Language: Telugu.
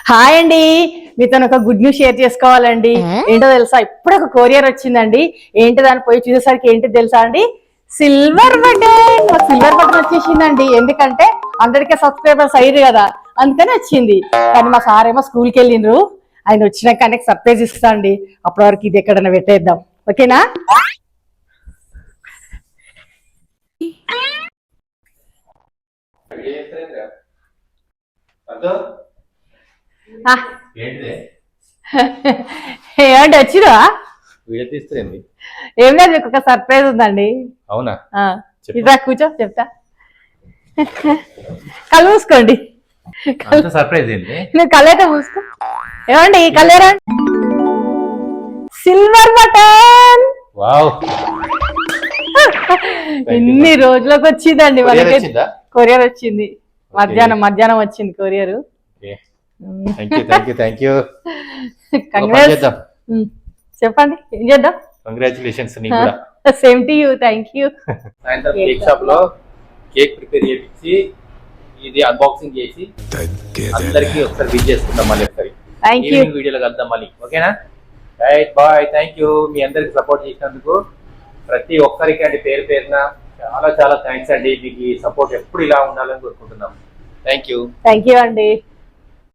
హాయ్ అండి, మీతో ఒక గుడ్ న్యూస్ షేర్ చేసుకోవాలండి. ఏంటో తెలుసా, ఇప్పుడు ఒక కొరియర్ వచ్చిందండి. ఏంటి దాన్ని పోయి చూసేసరికి ఏంటి తెలుసా అండి, సిల్వర్ బటన్ వచ్చేసిందండి. ఎందుకంటే 100K సబ్స్క్రైబర్స్ అయ్యారు కదా, అందుకని వచ్చింది. కానీ మా సార్ ఏమో స్కూల్కి వెళ్ళిండ్రు. ఆయన వచ్చినాక ఆయనకి సర్ప్రైజ్ ఇస్తా అండి. అప్పటి వరకు ఇది ఎక్కడైనా పెట్టేద్దాం, ఓకేనా? ఏమంటే వచ్చిరా వీడియో తీస్తుంది. ఏం లేదు, మీకు ఒక సర్ప్రైజ్ ఉందండి. అవునా? ఇదా కూర్చో, చెప్తా. కళ్ళు మూసుకోండి. సర్ప్రైజ్ ఏంటి? నువ్వు కళ్ళైతే మూసుకో. ఏమండి ఈ కళ్ళేరా, సిల్వర్ బటన్. వావ్, ఇన్ని రోజులకు వచ్చిందండి మనకి. కొరియర్ వచ్చింది, మధ్యాహ్నం వచ్చింది కొరియర్. చెప్పండి, ఏం చేద్దాం? Congratulations. Same to you, thank you. సాయంత్రం కేక్ షాప్ లో కేక్ ప్రిపేర్ చేయించి ఇది అన్బాక్సింగ్ చేసి అందరికి ఒకసారి విజ్ చేసుకుందాం. మళ్ళీ ఒకసారి ఈవినింగ్ వీడియోలో కలుద్దాం మళ్ళీ, ఓకేనా? Right, bye. థ్యాంక్ యూ మీ అందరికి సపోర్ట్ చేసినందుకు. ప్రతి ఒక్కరికి అండి పేరు పేరున చాలా చాలా థ్యాంక్స్ అండి. మీకు ఈ సపోర్ట్ ఎప్పుడు ఇలా ఉండాలని కోరుకుంటున్నాం. థ్యాంక్ యూ అండి.